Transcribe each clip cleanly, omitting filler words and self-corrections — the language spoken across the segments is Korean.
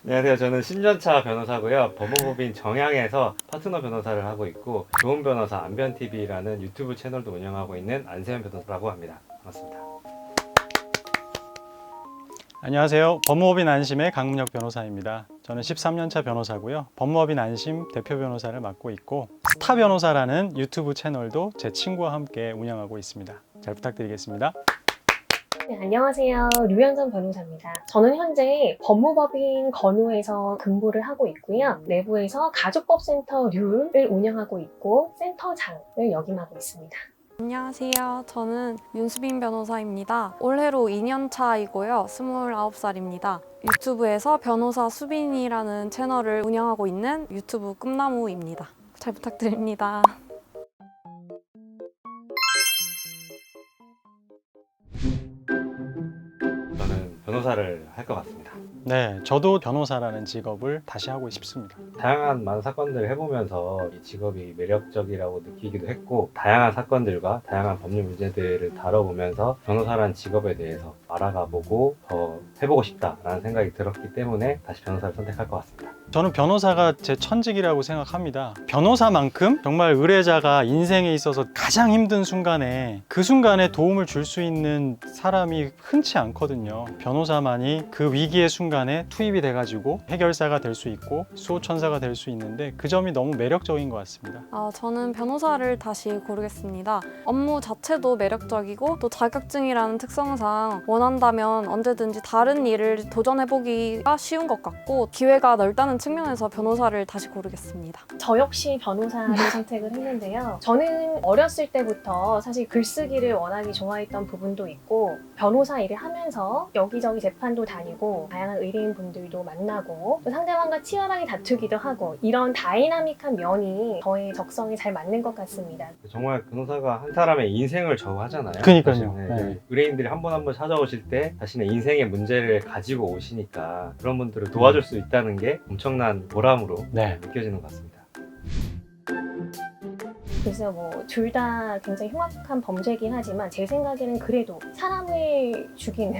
안녕하세요. 저는 10년차 변호사고요. 법무법인 정양에서 파트너 변호사를 하고 있고 좋은 변호사 안변TV라는 유튜브 채널도 운영하고 있는 안세현 변호사라고 합니다. 반갑습니다. 안녕하세요. 법무법인 안심의 강문혁 변호사입니다. 저는 13년차 변호사고요. 법무법인 안심 대표 변호사를 맡고 있고 스타 변호사라는 유튜브 채널도 제 친구와 함께 운영하고 있습니다. 잘 부탁드리겠습니다. 네, 안녕하세요. 류현선 변호사입니다. 저는 현재 법무법인 건우에서 근무를 하고 있고요. 내부에서 가족법센터 류를 운영하고 있고 센터장을 역임하고 있습니다. 안녕하세요. 저는 윤수빈 변호사입니다. 올해로 2년 차이고요. 29살입니다. 유튜브에서 변호사 수빈이라는 채널을 운영하고 있는 유튜브 꿈나무입니다. 잘 부탁드립니다. 저는 변호사를 할 것 같습니다. 네, 저도 변호사라는 직업을 다시 하고 싶습니다. 다양한 많은 사건들을 해보면서 이 직업이 매력적이라고 느끼기도 했고 다양한 사건들과 다양한 법률 문제들을 다뤄보면서 변호사라는 직업에 대해서 알아가보고 더 해보고 싶다라는 생각이 들었기 때문에 다시 변호사를 선택할 것 같습니다. 저는 변호사가 제 천직이라고 생각합니다. 변호사만큼 정말 의뢰자가 인생에 있어서 가장 힘든 순간에 그 순간에 도움을 줄 수 있는 사람이 흔치 않거든요. 변호사만이 그 위기의 순간에 투입이 돼가지고 해결사가 될 수 있고 수호천사가 될 수 있는데 그 점이 너무 매력적인 것 같습니다. 저는 변호사를 다시 고르겠습니다. 업무 자체도 매력적이고 또 자격증이라는 특성상 원한다면 언제든지 다른 일을 도전해보기가 쉬운 것 같고 기회가 넓다는 측면에서 변호사를 다시 고르겠습니다. 저 역시 변호사를 선택을 했는데요. 저는 어렸을 때부터 사실 글쓰기를 워낙에 좋아했던 부분도 있고 변호사 일을 하면서 여기저기 재판도 다니고 다양한 의뢰인 분들도 만나고 또 상대방과 치열하게 다투기도 하고 이런 다이나믹한 면이 저의 적성에 잘 맞는 것 같습니다. 정말 변호사가 한 사람의 인생을 좌우하잖아요. 그러니까요. 사실, 네. 의뢰인들이 한 번 한 번 찾아오실 때 자신의 인생의 문제를 가지고 오시니까 그런 분들을 도와줄 수 있다는 게 엄청난 보람으로 네. 느껴지는 것 같습니다. 그래서 뭐 둘 다 굉장히 흉악한 범죄이긴 하지만 제 생각에는 그래도 사람을 죽이는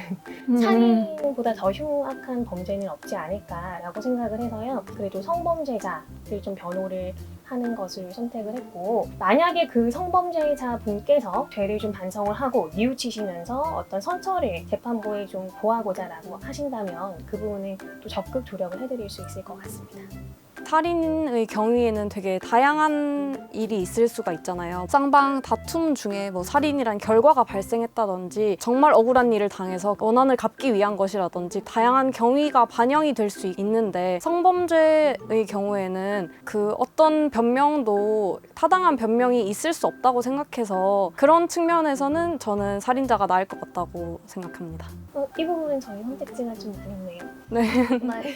살인보다 더 흉악한 범죄는 없지 않을까라고 생각을 해서요. 그래도 성범죄자를 좀 변호를 하는 것을 선택을 했고 만약에 그 성범죄자 분께서 죄를 좀 반성을 하고 뉘우치시면서 어떤 선처를 재판부에 좀 고하고자라고 하신다면 그 부분은 또 적극 조력을 해드릴 수 있을 것 같습니다. 살인의 경우에는 되게 다양한 일이 있을 수가 있잖아요. 쌍방 다툼 중에 뭐 살인이란 결과가 발생했다든지 정말 억울한 일을 당해서 원한을 갚기 위한 것이라든지 다양한 경위가 반영이 될 수 있는데 성범죄의 경우에는 그 어떤 변명도 타당한 변명이 있을 수 없다고 생각해서 그런 측면에서는 저는 살인자가 나을 것 같다고 생각합니다. 이 부분은 저희 선택지가 좀 어렵네요. 네.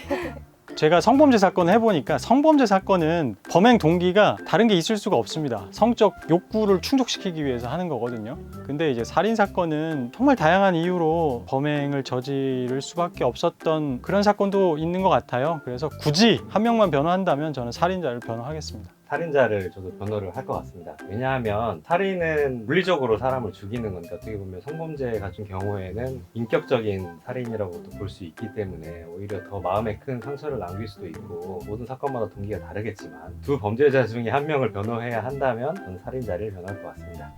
제가 성범죄 사건을 해보니까 성범죄 사건은 범행 동기가 다른 게 있을 수가 없습니다. 성적 욕구를 충족시키기 위해서 하는 거거든요. 근데 이제 살인 사건은 정말 다양한 이유로 범행을 저지를 수밖에 없었던 그런 사건도 있는 것 같아요. 그래서 굳이 한 명만 변호한다면 저는 살인자를 변호하겠습니다. 살인자를 저도 변호를 할 것 같습니다. 왜냐하면 살인은 물리적으로 사람을 죽이는 건데 어떻게 보면 성범죄 같은 경우에는 인격적인 살인이라고도 볼 수 있기 때문에 오히려 더 마음에 큰 상처를 남길 수도 있고 모든 사건마다 동기가 다르겠지만 두 범죄자 중에 한 명을 변호해야 한다면 저는 살인자를 변호할 것 같습니다.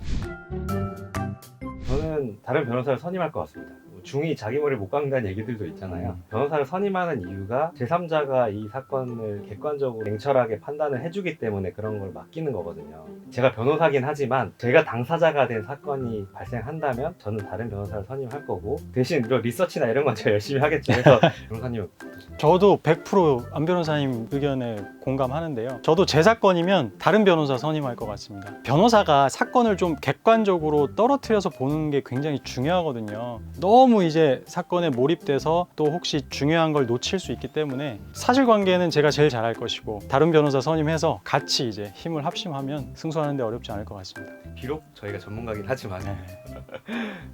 저는 다른 변호사를 선임할 것 같습니다. 중이 자기 머리 못 깎는다는 얘기들도 있잖아요. 변호사를 선임하는 이유가 제3자가 이 사건을 객관적으로 냉철하게 판단을 해주기 때문에 그런 걸 맡기는 거거든요. 제가 변호사긴 하지만 제가 당사자가 된 사건이 발생한다면 저는 다른 변호사를 선임할 거고 대신 이런 리서치나 이런 건 제가 열심히 하겠죠. 그래서 변호사님 저도 100% 안 변호사님 의견에 공감하는데요. 저도 제 사건이면 다른 변호사 선임할 것 같습니다. 변호사가 사건을 좀 객관적으로 떨어뜨려서 보는 게 굉장히 중요하거든요. 너무 이제 사건에 몰입돼서 또 혹시 중요한 걸 놓칠 수 있기 때문에 사실관계는 제가 제일 잘할 것이고 다른 변호사 선임해서 같이 이제 힘을 합심하면 승소하는 데 어렵지 않을 것 같습니다. 비록 저희가 전문가긴 하지만 네.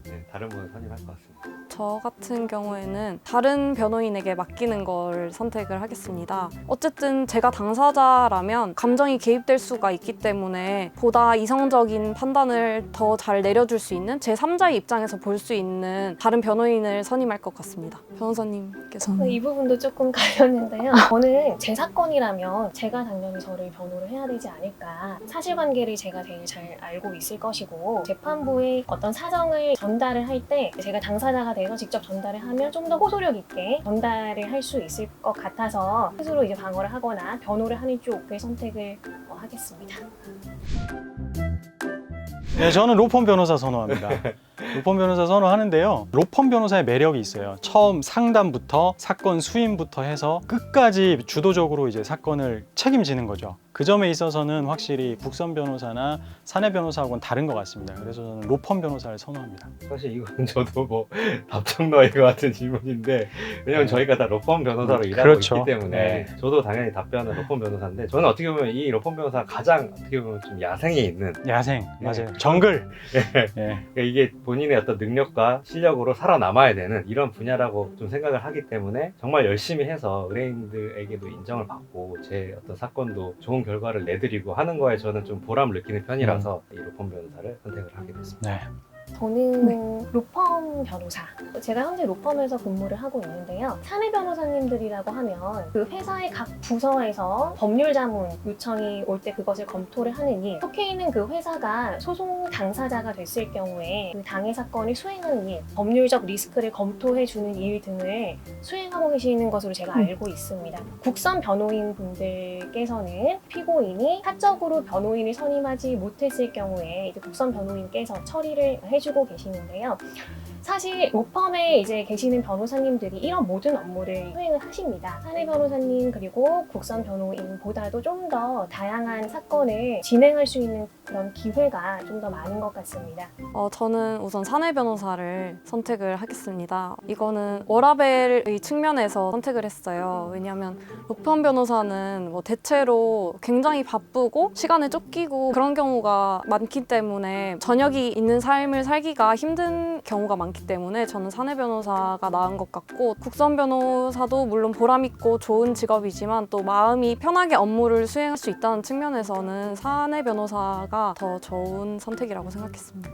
네, 다른 분을 선임할 것 같습니다. 저 같은 경우에는 다른 변호인에게 맡기는 걸 선택을 하겠습니다. 어쨌든 제가 당사자라면 감정이 개입될 수가 있기 때문에 보다 이성적인 판단을 더 잘 내려줄 수 있는 제3자의 입장에서 볼 수 있는 다른 변호인을 선임할 것 같습니다. 변호사님께서는 이 부분도 조금 갈렸는데요. 저는 제 사건이라면 제가 당연히 저를 변호를 해야 되지 않을까. 사실관계를 제가 제일 잘 알고 있을 것이고 재판부에 어떤 사정을 전달을 할 때 제가 당사자가 돼서 직접 전달을 하면 좀 더 호소력 있게 전달을 할 수 있을 것 같아서 스스로 이제 방어를 하거나 변호를 하는 쪽을 선택을 하겠습니다. 네, 저는 로펌 변호사 선호합니다. 로펌 변호사 선호하는데요. 로펌 변호사의 매력이 있어요. 처음 상담부터 사건 수임부터 해서 끝까지 주도적으로 이제 사건을 책임지는 거죠. 그 점에 있어서는 확실히 국선 변호사나 사내 변호사하고는 다른 것 같습니다. 그래서 저는 로펌 변호사를 선호합니다. 사실 이건 저도 뭐 답정 너희 같은 질문인데 왜냐면 저희가 다 로펌 변호사로 일하고 그렇죠. 있기 때문에 네. 저도 당연히 답변은 로펌 변호사인데 저는 어떻게 보면 이 로펌 변호사가 가장 어떻게 보면 좀 야생에 있는 야생, 네. 맞아요. 정글. 예. 그러니까 이게 본인의 어떤 능력과 실력으로 살아남아야 되는 이런 분야라고 좀 생각을 하기 때문에 정말 열심히 해서 의뢰인들에게도 인정을 받고 제 어떤 사건도 좋은 결과를 내드리고 하는 거에 저는 좀 보람을 느끼는 편이라서 이 로펌 변호사를 선택을 하게 됐습니다. 네. 저는 로펌 변호사. 제가 현재 로펌에서 근무를 하고 있는데요. 사내 변호사님들이라고 하면 그 회사의 각 부서에서 법률 자문 요청이 올 때 그것을 검토를 하는 일, 속해 있는 그 회사가 소송 당사자가 됐을 경우에 그 당해 사건을 수행하는 일, 법률적 리스크를 검토해주는 일 등을 수행하고 계시는 것으로 제가 알고 있습니다. 국선 변호인 분들께서는 피고인이 사적으로 변호인을 선임하지 못했을 경우에 이제 국선 변호인께서 처리를 해주고 계시는데요. 사실 로펌에 이제 계시는 변호사님들이 이런 모든 업무를 수행을 하십니다. 사내 변호사님 그리고 국선 변호인보다도 좀 더 다양한 사건을 진행할 수 있는 그런 기회가 좀 더 많은 것 같습니다. 저는 우선 사내 변호사를 선택을 하겠습니다. 이거는 워라밸의 측면에서 선택을 했어요. 왜냐하면 로펌 변호사는 뭐 대체로 굉장히 바쁘고 시간에 쫓기고 그런 경우가 많기 때문에 저녁이 있는 삶을 살기가 힘든 경우가 많기 때문에 저는 사내 변호사가 나은 것 같고 국선 변호사도 물론 보람있고 좋은 직업이지만 또 마음이 편하게 업무를 수행할 수 있다는 측면에서는 사내 변호사가 더 좋은 선택이라고 생각했습니다.